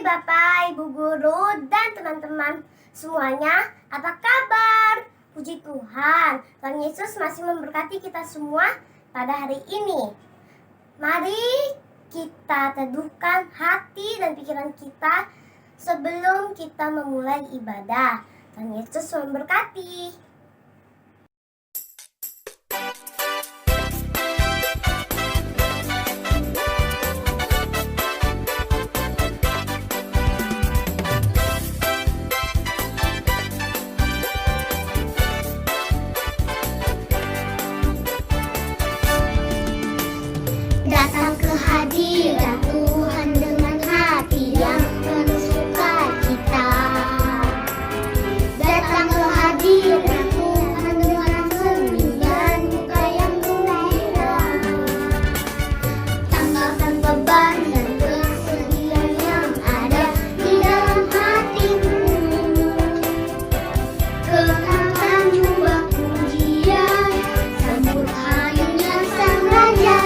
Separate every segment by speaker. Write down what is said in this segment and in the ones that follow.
Speaker 1: Bapak, Ibu Guru, dan teman-teman semuanya. Apa kabar? Puji Tuhan, Tuhan Yesus masih memberkati kita semua pada hari ini. Mari kita teduhkan hati dan pikiran kita sebelum kita memulai ibadah. Tuhan Yesus memberkati.
Speaker 2: Datang ke hadirat Tuhan dengan hati yang penuh sukacita. Datang ke hadirat Tuhan dengan senyum dan muka yang gembira. Tanggalkan beban dan kesedihan yang ada di dalam hatimu. Kenakan jubah pujian, sambut hadirnya Sang Raja.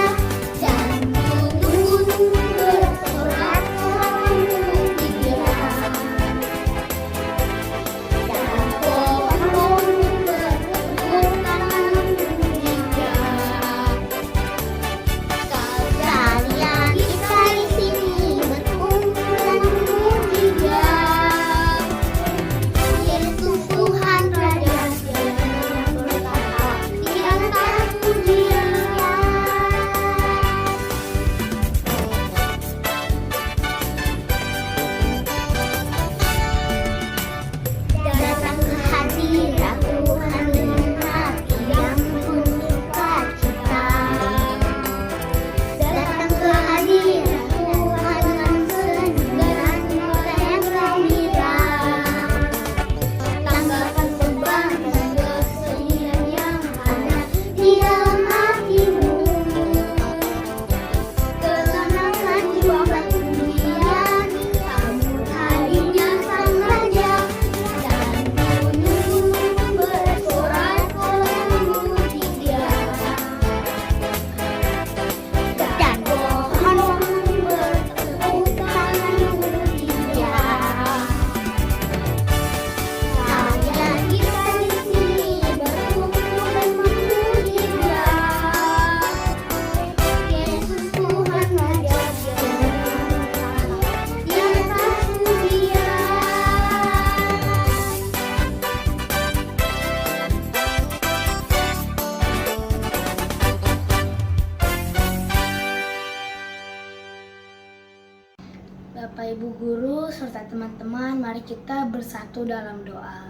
Speaker 3: Bapak Ibu Guru serta teman-teman, mari kita bersatu dalam doa.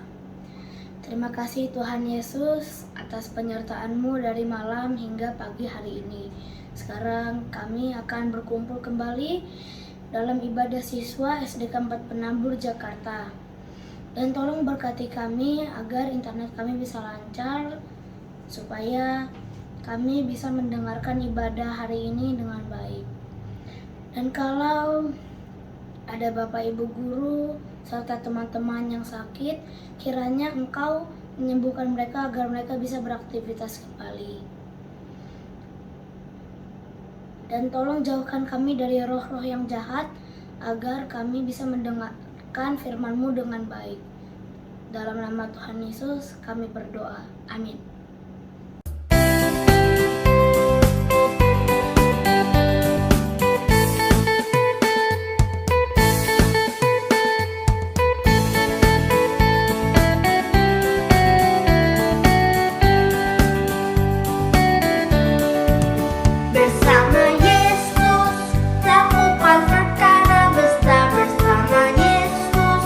Speaker 3: Terima kasih Tuhan Yesus atas penyertaan-Mu dari malam hingga pagi hari ini. Sekarang kami akan berkumpul kembali dalam ibadah siswa SDK 4 Penambur Jakarta. Dan tolong berkati kami agar internet kami bisa lancar, supaya kami bisa mendengarkan ibadah hari ini dengan baik. Dan kalau ada Bapak Ibu guru serta teman-teman yang sakit, kiranya Engkau menyembuhkan mereka agar mereka bisa beraktivitas kembali. Dan tolong jauhkan kami dari roh-roh yang jahat agar kami bisa mendengarkan firman-Mu dengan baik. Dalam nama Tuhan Yesus kami berdoa. Amin.
Speaker 2: Bersama Yesus, lakukan perkara besar. Bersama Yesus,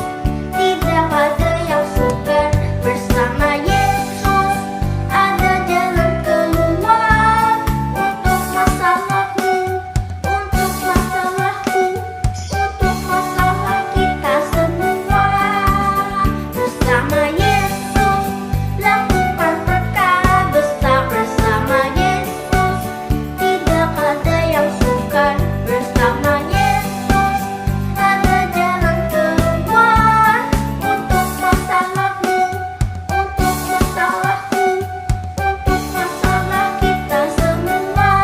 Speaker 2: tidak ada yang sukar. Bersama Yesus, ada jalan keluar. Untuk masalahmu, untuk masalahku, untuk masalah kita semua. Bersama Yesus, lakukan perkara besar. Bersama Yesus, tidak ada yang sukar. Bersama Yesus, ada jalan keluar. Untuk masalahmu, untuk masalahku, untuk masalah kita semua.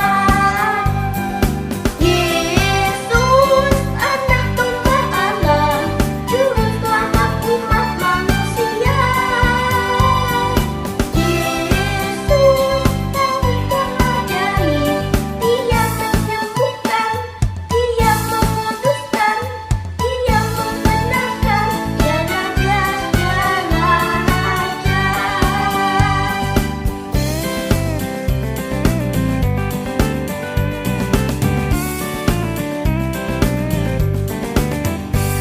Speaker 2: Yesus, anak domba Allah, juru selamat umat manusia. Yesus, lakukan ajaib. Dia menyembuhkan, Dia menguduskan, Dia membenarkan. Dia raja segala raja.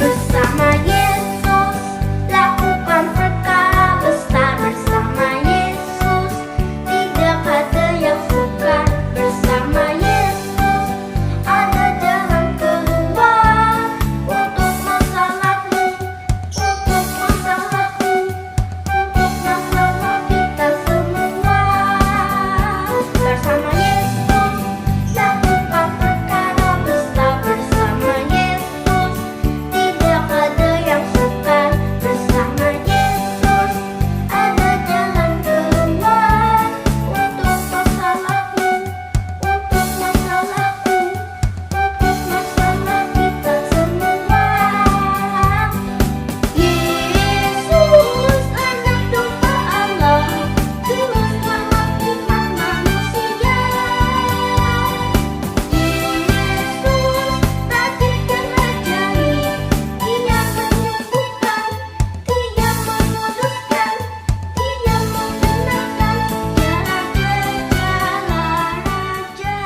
Speaker 2: Bersama Yesus, lakukan perkara besar. Bersama Yesus, tidak ada yang sukar. Bersama Yesus, ada jalan keluar. Untuk masalahmu, untuk masalahku, untuk masalah kita semua. Bersama Yesus, lakukan perkara besar. Bersama Yesus, tidak ada yang sukar. Bersama Yesus, ada jalan keluar. Untuk masalahmu, untuk masalahku, untuk masalah kita semua. Yesus, anak domba Allah, juru selamat umat manusia. Yesus, rajikan ajaib. Dia menyembuhkan, Dia menguduskan, Dia membenarkan. Dia raja segala raja.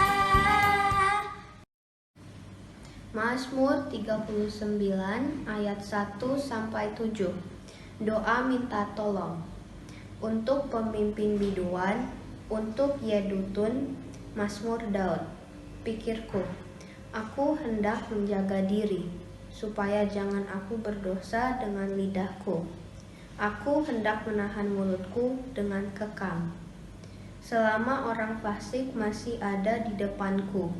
Speaker 4: Mazmur 39 ayat 1 sampai 7. Doa minta tolong. Untuk pemimpin biduan, untuk Yedutun, Mazmur Daud. Pikirku, aku hendak menjaga diri, supaya jangan aku berdosa dengan lidahku. Aku hendak menahan mulutku dengan kekang. Selama orang fasik masih ada di depanku,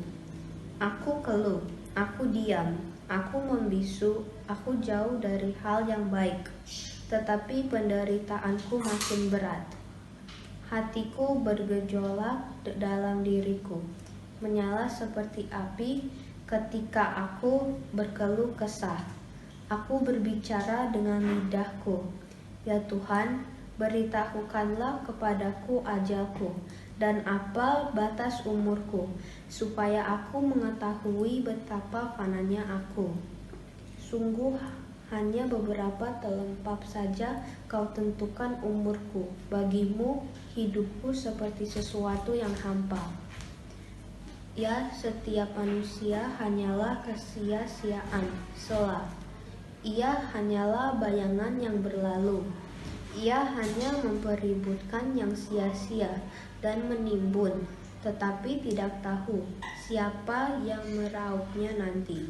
Speaker 4: aku keluh, aku diam, aku membisu, aku jauh dari hal yang baik. Tetapi penderitaanku makin berat. Hatiku bergejolak dalam diriku, menyala seperti api ketika aku berkeluh kesah. Aku berbicara dengan lidahku. Ya Tuhan, beritahukanlah kepadaku ajalku, dan apa batas umurku, supaya aku mengetahui betapa fananya aku. Sungguh hanya beberapa telempap saja kau tentukan umurku. Bagimu hidupku seperti sesuatu yang hampa. Ya, setiap manusia hanyalah kesia-siaan. Selah. Ia hanyalah bayangan yang berlalu. Ia hanya mempeributkan yang sia-sia dan menimbun, tetapi tidak tahu siapa yang merauhnya nanti.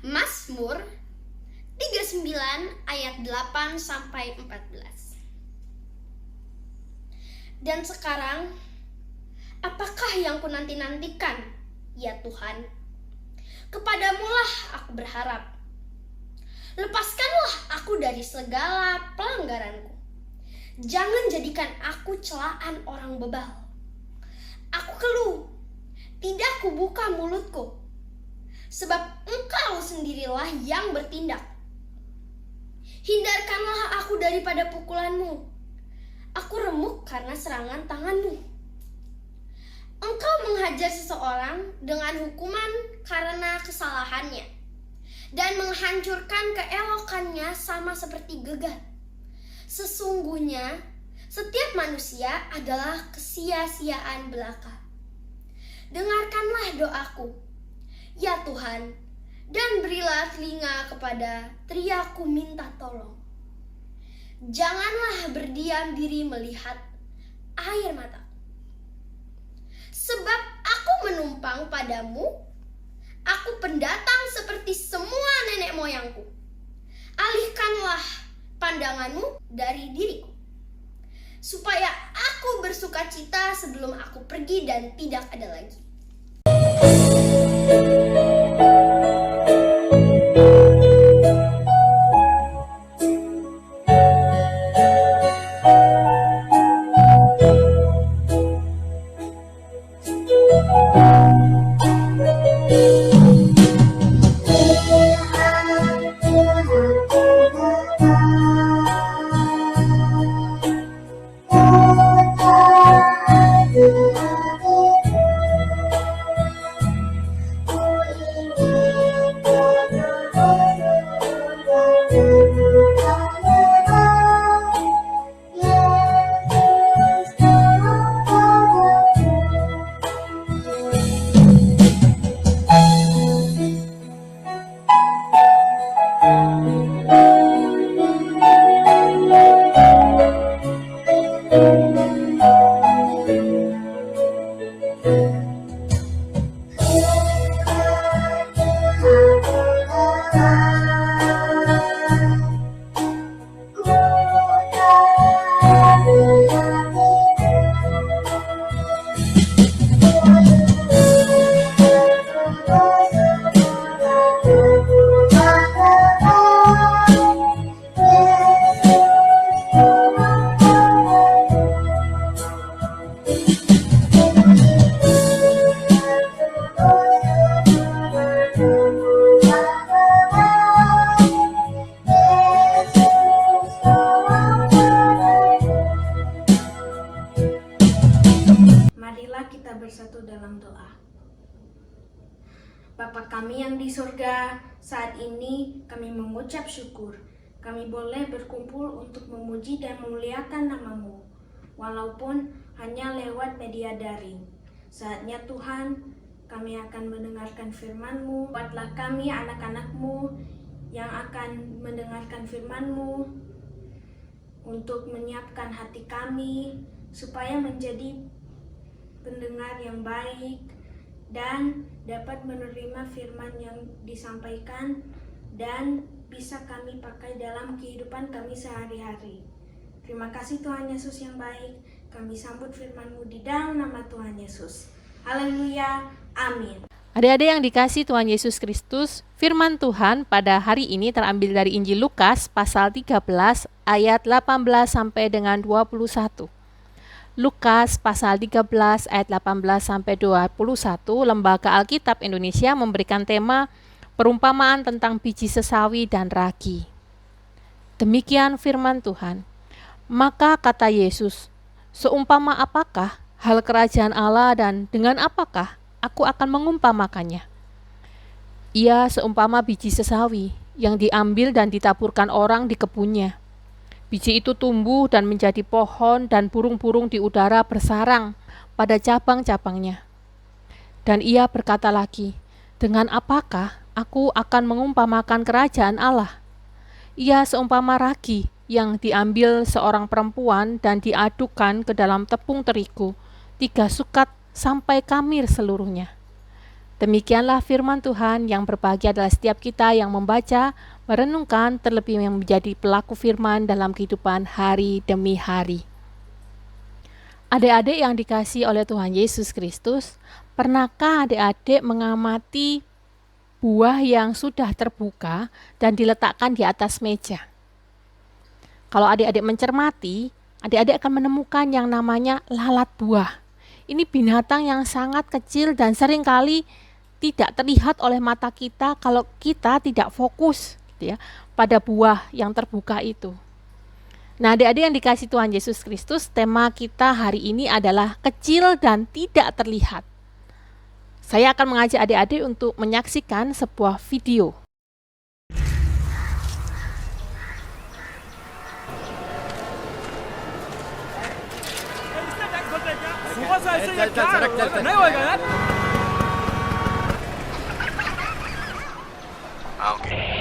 Speaker 5: Mazmur
Speaker 2: 39 ayat 8 sampai 14. Dan sekarang, apakah yang kunanti-nantikan, ya Tuhan? Kepadamulah aku berharap. Lepaskanlah aku dari segala pelanggaranku. Jangan jadikan aku celaan orang bebal. Aku keluh, tidak kubuka mulutku, sebab Engkau sendirilah yang bertindak. Hindarkanlah aku daripada pukulanmu. Aku remuk karena serangan tanganmu. Engkau menghajar seseorang dengan hukuman karena kesalahannya, dan menghancurkan keelokannya sama seperti gegar. Sesungguhnya, setiap manusia adalah kesia-siaan belaka. Dengarkanlah doaku, ya Tuhan, dan berilah telinga kepada teriakku minta tolong. Janganlah berdiam diri melihat air mata. Sebab aku menumpang padamu, aku pendatang seperti semua nenek moyangku. Alihkanlah pandanganmu dari diriku, supaya aku bersuka cita sebelum aku pergi dan tidak ada lagi.
Speaker 3: Marilah kita bersatu dalam doa. Bapa kami yang di surga, saat ini kami mengucap syukur. Kami boleh berkumpul untuk memuji dan memuliakan nama-Mu, walaupun hanya lewat media daring. Saatnya Tuhan, kami akan mendengarkan firman-Mu. Buatlah kami anak-anak-Mu yang akan mendengarkan firman-Mu untuk menyiapkan hati kami supaya menjadi pendengar yang baik dan dapat menerima firman yang disampaikan dan bisa kami pakai dalam kehidupan kami sehari-hari. Terima kasih Tuhan Yesus yang baik. Kami sambut firman-Mu di dalam nama Tuhan Yesus. Haleluya. Amin.
Speaker 5: Adik-adik yang dikasihi Tuhan Yesus Kristus, firman Tuhan pada hari ini terambil dari Injil Lukas pasal 13 ayat 18 sampai dengan 21. Lukas pasal 13 ayat 18 sampai 21, Lembaga Alkitab Indonesia memberikan tema perumpamaan tentang biji sesawi dan ragi. Demikian firman Tuhan. Maka kata Yesus, seumpama apakah hal kerajaan Allah dan dengan apakah aku akan mengumpamakannya? Ia seumpama biji sesawi yang diambil dan ditaburkan orang di kebunnya. Biji itu tumbuh dan menjadi pohon dan burung-burung di udara bersarang pada cabang-cabangnya. Dan ia berkata lagi, dengan apakah aku akan mengumpamakan kerajaan Allah? Ia seumpama ragi yang diambil seorang perempuan dan diadukkan ke dalam tepung terigu, 3 sukat sampai kamir seluruhnya. Demikianlah firman Tuhan. Yang berbahagia adalah setiap kita yang membaca, merenungkan terlebih yang menjadi pelaku firman dalam kehidupan hari demi hari. Adik-adik yang dikasihi oleh Tuhan Yesus Kristus, pernahkah adik-adik mengamati buah yang sudah terbuka dan diletakkan di atas meja? Kalau adik-adik mencermati, adik-adik akan menemukan yang namanya lalat buah. Ini binatang yang sangat kecil dan seringkali tidak terlihat oleh mata kita kalau kita tidak fokus gitu ya, pada buah yang terbuka itu. Nah, adik-adik yang dikasihi Tuhan Yesus Kristus, tema kita hari ini adalah kecil dan tidak terlihat. Saya akan mengajak adik-adik untuk menyaksikan sebuah video.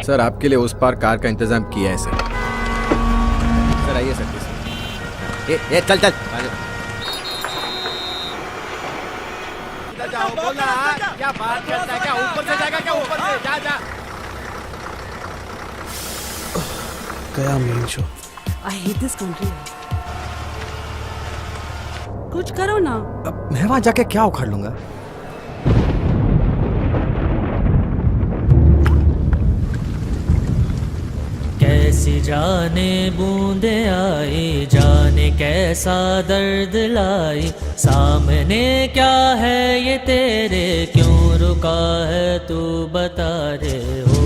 Speaker 6: Sir आपके लिए उस पार कार का इंतजाम किया है sir. Sir आइए sir please. ये चल चल जाओ बोलना क्या बात करता है, क्या ऊपर से जाएगा, क्या ऊपर से जा जा।
Speaker 7: गया main show.
Speaker 8: I hate this country. कुछ करो ना।
Speaker 7: अब मैं वहां जाके क्या उखाड़ लूंगा?
Speaker 9: कैसी जाने बूंदे आई, जाने कैसा दर्द लाई, सामने क्या है ये तेरे, क्यों रुका है तू बता रे हो।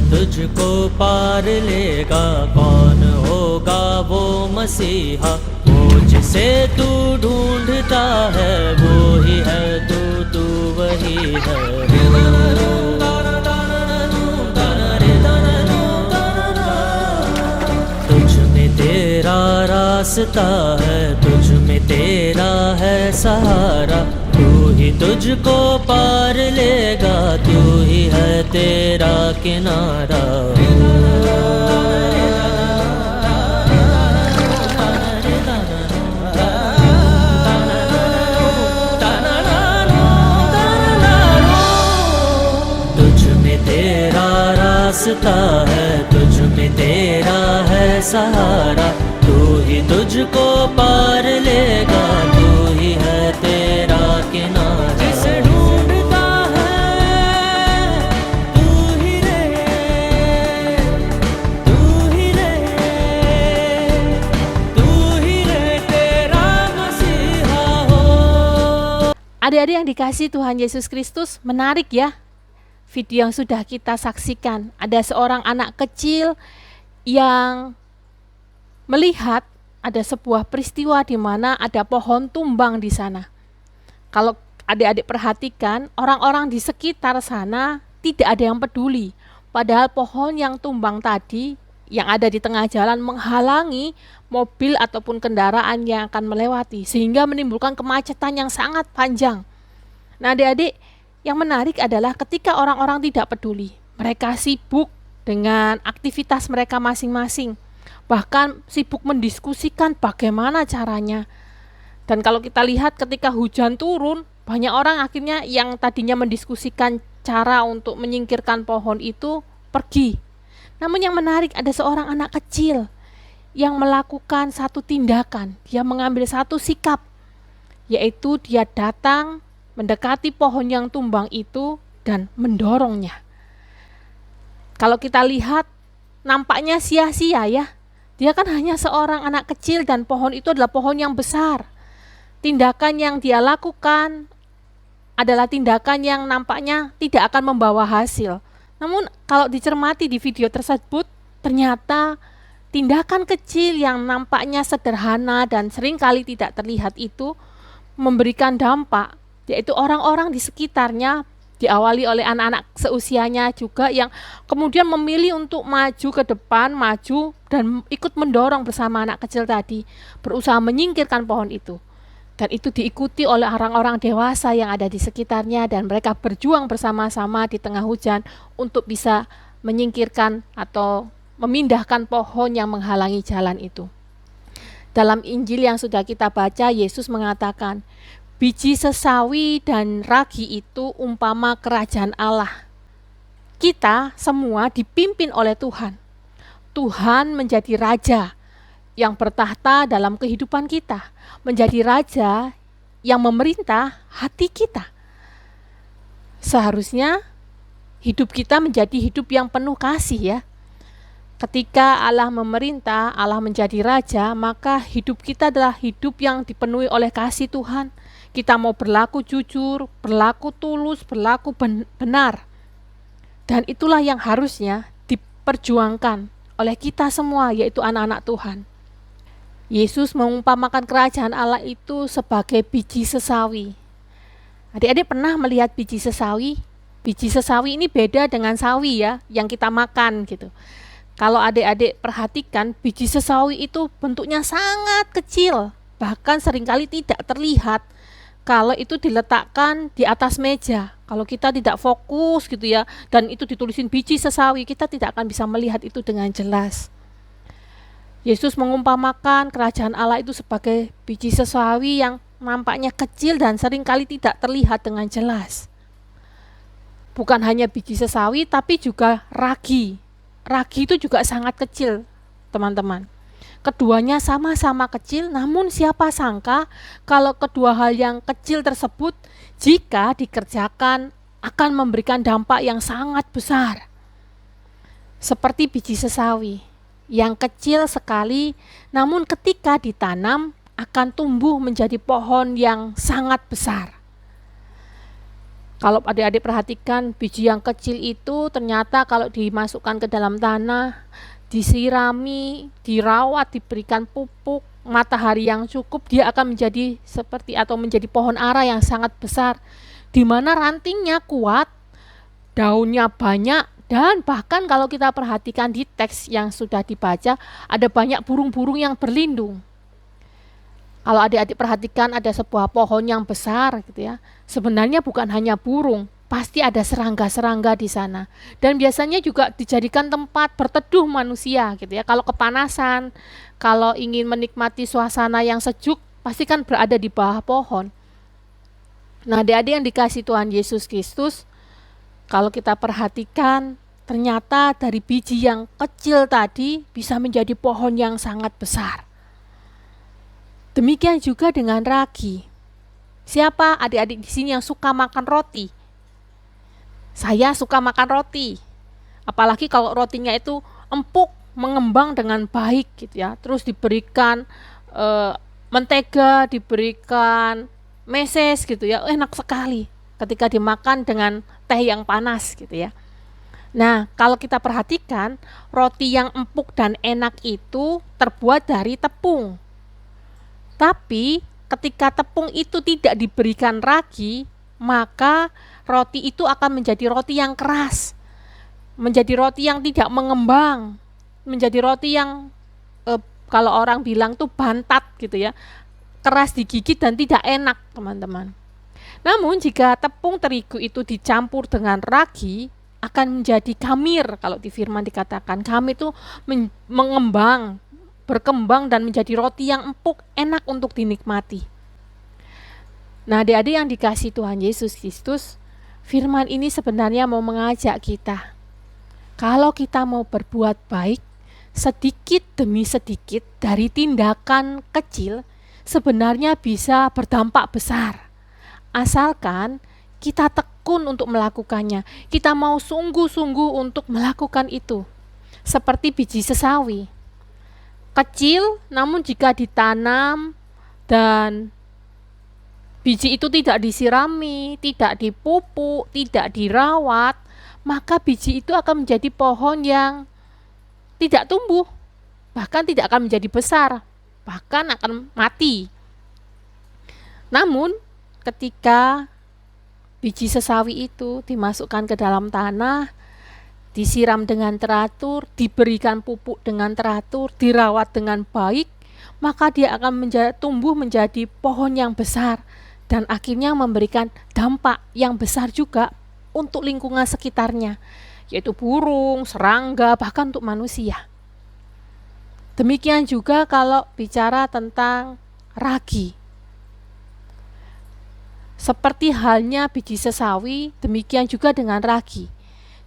Speaker 9: तुझको पार लेगा, कौन होगा वो मसीहा, वो जिसे तू ढूंढता है वो ही है तू वही है। तुझ में तेरा रास्ता है, तुझ में तेरा है सहारा, तू ही तुझको पार लेगा, तू ही है तेरा किनारा। तुझ में तेरा रास्ता है, तुझ में तेरा है सहारा, तू ही तुझको पार लेगा, तू ही है तेरा किनारा। जिसे ढूंढता है तू ही रे, तू ही रे, तू ही रे तेरा मसीहा हो।
Speaker 5: Adik-adik yang dikasihi Tuhan Yesus Kristus, menarik ya video yang sudah kita saksikan. Ada seorang anak kecil yang melihat ada sebuah peristiwa di mana ada pohon tumbang di sana. Kalau adik-adik perhatikan, orang-orang di sekitar sana tidak ada yang peduli. Padahal pohon yang tumbang tadi yang ada di tengah jalan menghalangi mobil ataupun kendaraan yang akan melewati, sehingga menimbulkan kemacetan yang sangat panjang. Nah, adik-adik, yang menarik adalah ketika orang-orang tidak peduli, mereka sibuk dengan aktivitas mereka masing-masing, bahkan sibuk mendiskusikan bagaimana caranya. Dan kalau kita lihat ketika hujan turun, banyak orang akhirnya yang tadinya mendiskusikan cara untuk menyingkirkan pohon itu pergi. Namun yang menarik, ada seorang anak kecil yang melakukan satu tindakan, dia mengambil satu sikap, yaitu dia datang mendekati pohon yang tumbang itu dan mendorongnya. Kalau kita lihat, nampaknya sia-sia ya. Dia kan hanya seorang anak kecil dan pohon itu adalah pohon yang besar. Tindakan yang dia lakukan adalah tindakan yang nampaknya tidak akan membawa hasil. Namun kalau dicermati di video tersebut, ternyata tindakan kecil yang nampaknya sederhana dan seringkali tidak terlihat itu memberikan dampak, yaitu orang-orang di sekitarnya, diawali oleh anak-anak seusianya juga yang kemudian memilih untuk maju ke depan, maju dan ikut mendorong bersama anak kecil tadi, berusaha menyingkirkan pohon itu. Dan itu diikuti oleh orang-orang dewasa yang ada di sekitarnya, dan mereka berjuang bersama-sama di tengah hujan untuk bisa menyingkirkan atau memindahkan pohon yang menghalangi jalan itu. Dalam Injil yang sudah kita baca, Yesus mengatakan, biji sesawi dan ragi itu umpama kerajaan Allah. Kita semua dipimpin oleh Tuhan. Tuhan menjadi raja yang bertahta dalam kehidupan kita, menjadi raja yang memerintah hati kita. Seharusnya hidup kita menjadi hidup yang penuh kasih ya. Ketika Allah memerintah, Allah menjadi raja, maka hidup kita adalah hidup yang dipenuhi oleh kasih Tuhan. Kita mau berlaku jujur, berlaku tulus, berlaku benar. Dan itulah yang harusnya diperjuangkan oleh kita semua, yaitu anak-anak Tuhan. Yesus mengumpamakan kerajaan Allah itu sebagai biji sesawi. Adik-adik pernah melihat biji sesawi? Biji sesawi ini beda dengan sawi ya, yang kita makan gitu. Kalau adik-adik perhatikan, biji sesawi itu bentuknya sangat kecil, bahkan seringkali tidak terlihat kalau itu diletakkan di atas meja. Kalau kita tidak fokus gitu ya, dan itu ditulisin biji sesawi, kita tidak akan bisa melihat itu dengan jelas. Yesus mengumpamakan kerajaan Allah itu sebagai biji sesawi yang nampaknya kecil dan seringkali tidak terlihat dengan jelas. Bukan hanya biji sesawi, tapi juga ragi. Ragi itu juga sangat kecil, teman-teman. Keduanya sama-sama kecil, namun siapa sangka kalau kedua hal yang kecil tersebut jika dikerjakan akan memberikan dampak yang sangat besar. Seperti biji sesawi yang kecil sekali, namun ketika ditanam akan tumbuh menjadi pohon yang sangat besar. Kalau adik-adik perhatikan, biji yang kecil itu ternyata kalau dimasukkan ke dalam tanah, disirami, dirawat, diberikan pupuk, matahari yang cukup, dia akan menjadi seperti atau menjadi pohon ara yang sangat besar, di mana rantingnya kuat, daunnya banyak, dan bahkan kalau kita perhatikan di teks yang sudah dibaca, ada banyak burung-burung yang berlindung. Kalau adik-adik perhatikan ada sebuah pohon yang besar gitu ya, sebenarnya bukan hanya burung, pasti ada serangga-serangga di sana. Dan biasanya juga dijadikan tempat berteduh manusia gitu ya. Kalau kepanasan, kalau ingin menikmati suasana yang sejuk, pasti kan berada di bawah pohon. Nah, adik-adik yang dikasih Tuhan Yesus Kristus, kalau kita perhatikan, ternyata dari biji yang kecil tadi bisa menjadi pohon yang sangat besar. Demikian juga dengan ragi. Siapa adik-adik di sini yang suka makan roti? Saya suka makan roti. Apalagi kalau rotinya itu empuk, mengembang dengan baik gitu ya. Terus diberikan mentega, diberikan meses gitu ya. Enak sekali ketika dimakan dengan teh yang panas gitu ya. Nah, kalau kita perhatikan, roti yang empuk dan enak itu terbuat dari tepung. Tapi ketika tepung itu tidak diberikan ragi, maka roti itu akan menjadi roti yang keras, menjadi roti yang tidak mengembang, menjadi roti yang kalau orang bilang tuh bantat gitu ya, keras digigit dan tidak enak, teman-teman. Namun jika tepung terigu itu dicampur dengan ragi, akan menjadi kamir. Kalau di firman dikatakan kamir itu mengembang, berkembang dan menjadi roti yang empuk, enak untuk dinikmati. Nah, adik-adik yang dikasih Tuhan Yesus Kristus, firman ini sebenarnya mau mengajak kita. Kalau kita mau berbuat baik, sedikit demi sedikit dari tindakan kecil sebenarnya bisa berdampak besar. Asalkan kita tekun untuk melakukannya, kita mau sungguh-sungguh untuk melakukan itu. Seperti biji sesawi. Kecil, namun jika ditanam dan biji itu tidak disirami, tidak dipupuk, tidak dirawat, maka biji itu akan menjadi pohon yang tidak tumbuh, bahkan tidak akan menjadi besar, bahkan akan mati. Namun, ketika biji sesawi itu dimasukkan ke dalam tanah, disiram dengan teratur, diberikan pupuk dengan teratur, dirawat dengan baik, maka dia akan tumbuh menjadi pohon yang besar dan akhirnya memberikan dampak yang besar juga untuk lingkungan sekitarnya, yaitu burung, serangga, bahkan untuk manusia. Demikian juga kalau bicara tentang ragi. Seperti halnya biji sesawi, demikian juga dengan ragi.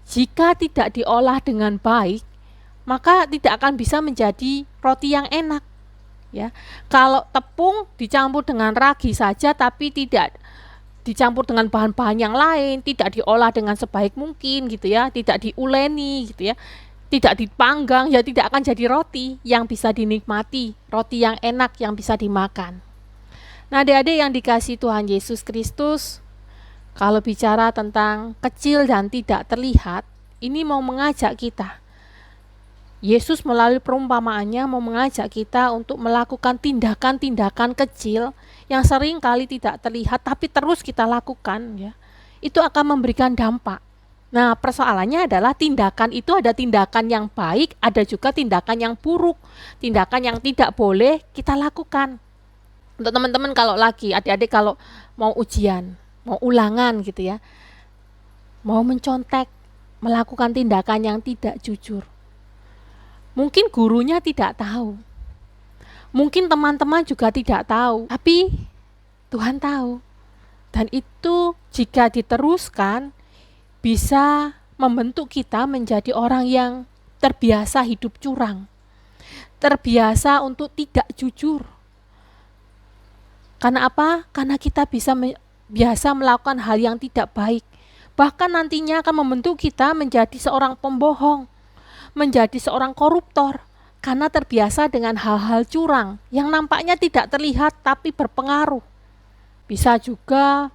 Speaker 5: Jika tidak diolah dengan baik, maka tidak akan bisa menjadi roti yang enak. Ya, kalau tepung dicampur dengan ragi saja, tapi tidak dicampur dengan bahan-bahan yang lain, tidak diolah dengan sebaik mungkin gitu ya, tidak diuleni gitu ya, tidak dipanggang, ya tidak akan jadi roti yang bisa dinikmati, roti yang enak yang bisa dimakan. Nah, adik-adik yang dikasihi Tuhan Yesus Kristus, kalau bicara tentang kecil dan tidak terlihat, ini mau mengajak kita. Yesus melalui perumpamaannya mau mengajak kita untuk melakukan tindakan-tindakan kecil yang sering kali tidak terlihat tapi terus kita lakukan ya. Itu akan memberikan dampak. Nah, persoalannya adalah tindakan itu ada tindakan yang baik, ada juga tindakan yang buruk, tindakan yang tidak boleh kita lakukan. Untuk teman-teman kalau lagi, adik-adik kalau mau ujian, mau ulangan gitu ya, mau mencontek, melakukan tindakan yang tidak jujur. Mungkin gurunya tidak tahu, mungkin teman-teman juga tidak tahu, tapi Tuhan tahu. Dan itu jika diteruskan, bisa membentuk kita menjadi orang yang terbiasa hidup curang, terbiasa untuk tidak jujur. Karena apa? Karena kita biasa melakukan hal yang tidak baik. Bahkan nantinya akan membentuk kita menjadi seorang pembohong, menjadi seorang koruptor, karena terbiasa dengan hal-hal curang yang nampaknya tidak terlihat tapi berpengaruh. Bisa juga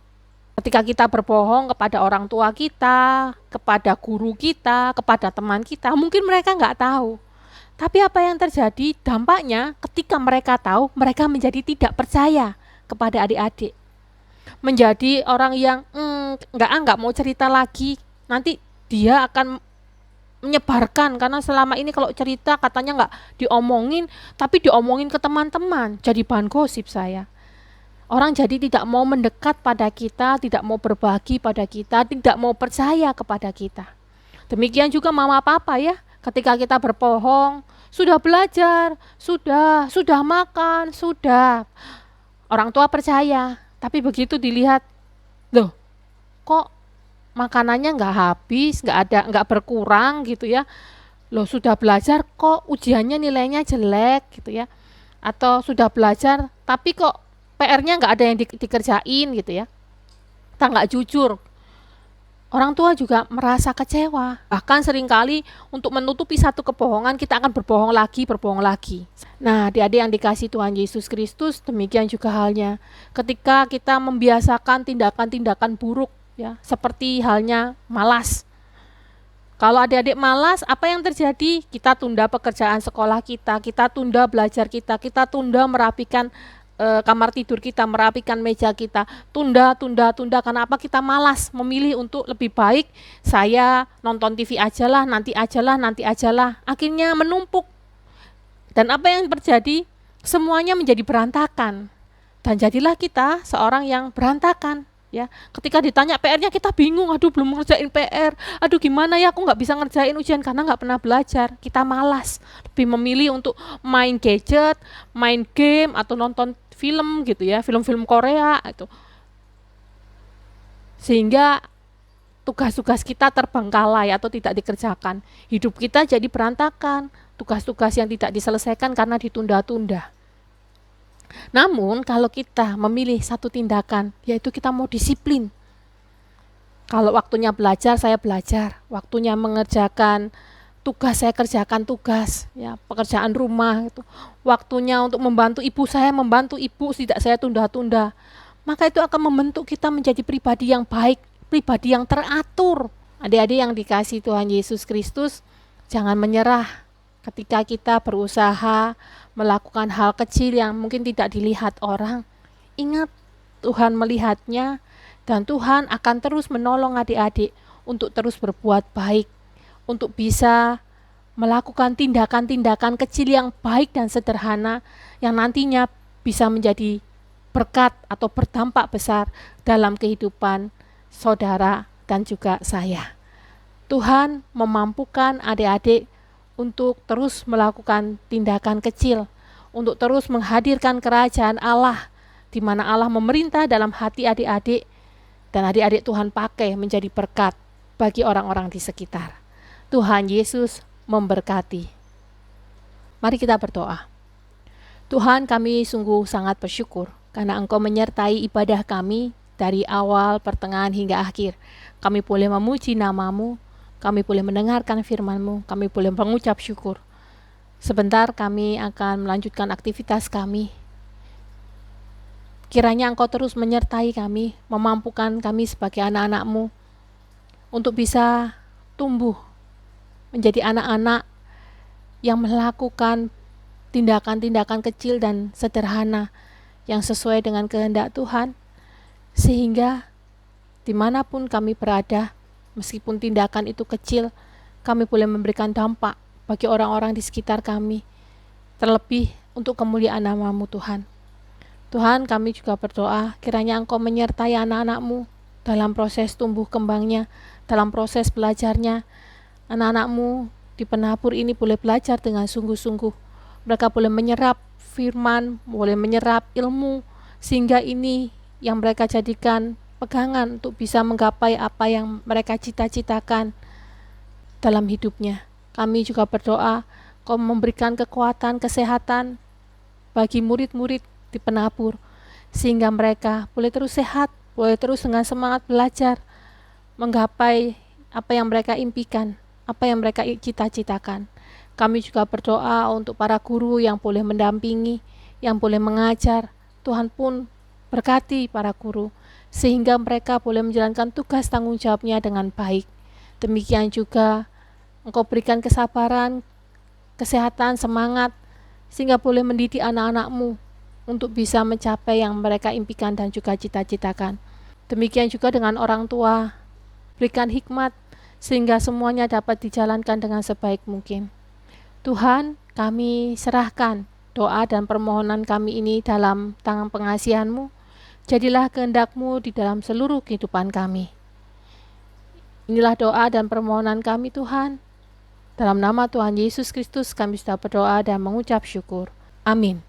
Speaker 5: ketika kita berbohong kepada orang tua kita, kepada guru kita, kepada teman kita, mungkin mereka nggak tahu. Tapi apa yang terjadi? Dampaknya ketika mereka tahu, mereka menjadi tidak percaya kepada adik-adik, menjadi orang yang nggak mau cerita lagi. Nanti dia akan menyebarkan, karena selama ini kalau cerita katanya nggak diomongin, tapi diomongin ke teman-teman, jadi bahan gosip saya. Orang jadi tidak mau mendekat pada kita, tidak mau berbagi pada kita, tidak mau percaya kepada kita. Demikian juga mama papa ya, ketika kita berbohong, sudah belajar, sudah makan, sudah. Orang tua percaya, tapi begitu dilihat, loh kok makanannya nggak habis, nggak berkurang gitu ya. Loh sudah belajar kok ujiannya nilainya jelek gitu ya. Atau sudah belajar tapi kok PR-nya nggak ada yang dikerjain gitu ya. Kita nggak jujur. Orang tua juga merasa kecewa. Bahkan seringkali untuk menutupi satu kebohongan kita akan berbohong lagi. Nah, adik-adik yang dikasihi Tuhan Yesus Kristus, demikian juga halnya ketika kita membiasakan tindakan-tindakan buruk ya, seperti halnya malas. Kalau adik-adik malas, apa yang terjadi? Kita tunda pekerjaan sekolah kita tunda belajar kita tunda merapikan kamar tidur kita, merapikan meja kita, tunda, karena apa? Kita malas, memilih untuk lebih baik saya nonton TV ajalah, nanti ajalah, akhirnya menumpuk. Dan apa yang terjadi? Semuanya menjadi berantakan, dan jadilah kita seorang yang berantakan. Ya, ketika ditanya PR-nya kita bingung, aduh belum ngerjain PR, aduh gimana ya aku nggak bisa ngerjain ujian karena nggak pernah belajar. Kita malas, lebih memilih untuk main gadget, main game atau nonton film gitu ya, film-film Korea itu. Sehingga tugas-tugas kita terbengkalai atau tidak dikerjakan. Hidup kita jadi berantakan, tugas-tugas yang tidak diselesaikan karena ditunda-tunda. Namun kalau kita memilih satu tindakan, yaitu kita mau disiplin. Kalau waktunya belajar, saya belajar. Waktunya mengerjakan tugas, saya kerjakan tugas, ya, pekerjaan rumah itu. Waktunya untuk membantu ibu, saya membantu ibu, tidak saya tunda-tunda. Maka itu akan membentuk kita menjadi pribadi yang baik, pribadi yang teratur. Adik-adik yang dikasihi Tuhan Yesus Kristus, jangan menyerah ketika kita berusaha melakukan hal kecil yang mungkin tidak dilihat orang. Ingat, Tuhan melihatnya dan Tuhan akan terus menolong adik-adik untuk terus berbuat baik, untuk bisa melakukan tindakan-tindakan kecil yang baik dan sederhana yang nantinya bisa menjadi berkat atau berdampak besar dalam kehidupan saudara dan juga saya. Tuhan memampukan adik-adik untuk terus melakukan tindakan kecil, untuk terus menghadirkan kerajaan Allah, di mana Allah memerintah dalam hati adik-adik, dan adik-adik Tuhan pakai menjadi berkat bagi orang-orang di sekitar. Tuhan Yesus memberkati. Mari kita berdoa. Tuhan, kami sungguh sangat bersyukur karena Engkau menyertai ibadah kami dari awal, pertengahan hingga akhir. Kami boleh memuji nama-Mu, kami boleh mendengarkan firman-Mu, kami boleh mengucap syukur. Sebentar kami akan melanjutkan aktivitas kami. Kiranya Engkau terus menyertai kami, memampukan kami sebagai anak-anak-Mu untuk bisa tumbuh menjadi anak-anak yang melakukan tindakan-tindakan kecil dan sederhana yang sesuai dengan kehendak Tuhan, sehingga dimanapun kami berada, meskipun tindakan itu kecil, kami boleh memberikan dampak bagi orang-orang di sekitar kami, terlebih untuk kemuliaan nama-Mu Tuhan. Tuhan, kami juga berdoa kiranya Engkau menyertai anak-anak-Mu dalam proses tumbuh kembangnya, dalam proses belajarnya. Anak-anak-Mu di penabur ini boleh belajar dengan sungguh-sungguh. Mereka boleh menyerap firman, boleh menyerap ilmu, sehingga ini yang mereka jadikan pegangan untuk bisa menggapai apa yang mereka cita-citakan dalam hidupnya. Kami juga berdoa, Kau memberikan kekuatan, kesehatan bagi murid-murid di penabur, sehingga mereka boleh terus sehat, boleh terus dengan semangat belajar, menggapai apa yang mereka impikan, apa yang mereka cita-citakan. Kami juga berdoa untuk para guru yang boleh mendampingi, yang boleh mengajar. Tuhan pun berkati para guru, sehingga mereka boleh menjalankan tugas tanggung jawabnya dengan baik. Demikian juga Engkau berikan kesabaran, kesehatan, semangat, sehingga boleh mendidik anak-anak-Mu untuk bisa mencapai yang mereka impikan dan juga cita-citakan. Demikian juga dengan orang tua, berikan hikmat sehingga semuanya dapat dijalankan dengan sebaik mungkin. Tuhan, kami serahkan doa dan permohonan kami ini dalam tangan pengasihan-Mu. Jadilah kehendak-Mu di dalam seluruh kehidupan kami. Inilah doa dan permohonan kami Tuhan. Dalam nama Tuhan Yesus Kristus kami sudah berdoa dan mengucap syukur. Amin.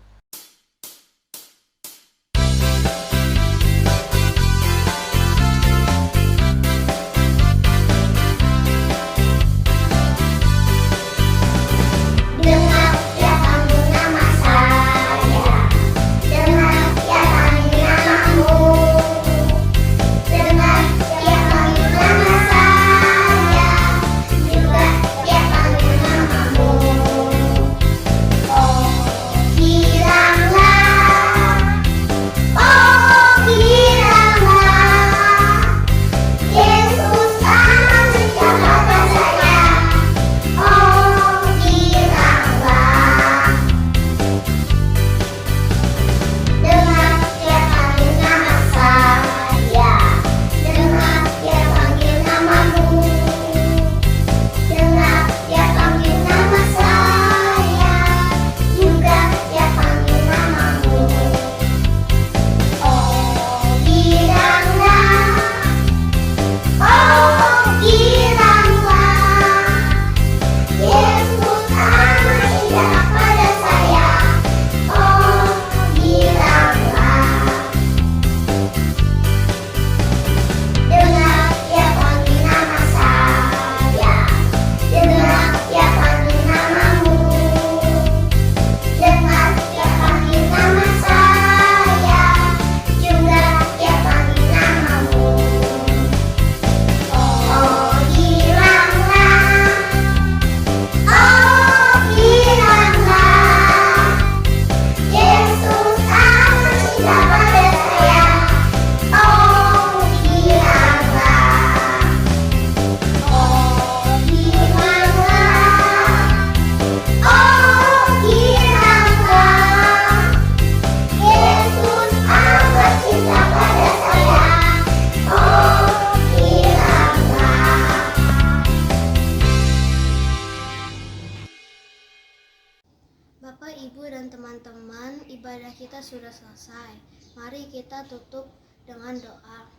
Speaker 3: Bapak, Ibu, dan teman-teman, ibadah kita sudah selesai. Mari kita tutup dengan doa.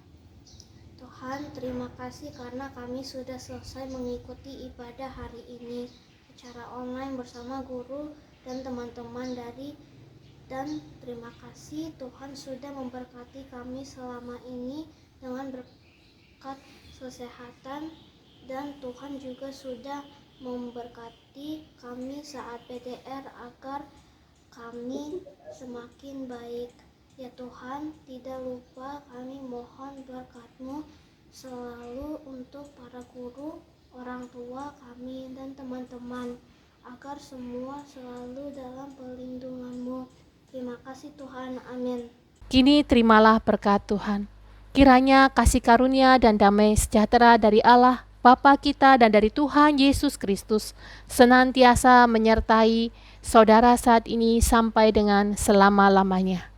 Speaker 3: Tuhan, terima kasih karena kami sudah selesai mengikuti ibadah hari ini. secara online bersama guru dan teman-teman dan terima kasih Tuhan sudah memberkati kami selama ini dengan berkat kesehatan, dan Tuhan juga sudah memberkati kami saat PDR agar kami semakin baik. Ya Tuhan, tidak lupa kami mohon berkat-Mu selalu untuk para guru, orang tua kami dan teman-teman, agar semua selalu dalam perlindungan-Mu. Terima kasih Tuhan, amin.
Speaker 5: Kini terimalah berkat Tuhan. Kiranya kasih karunia dan damai sejahtera dari Allah, Bapa kita dan dari Tuhan Yesus Kristus senantiasa menyertai saudara saat ini sampai dengan selama-lamanya.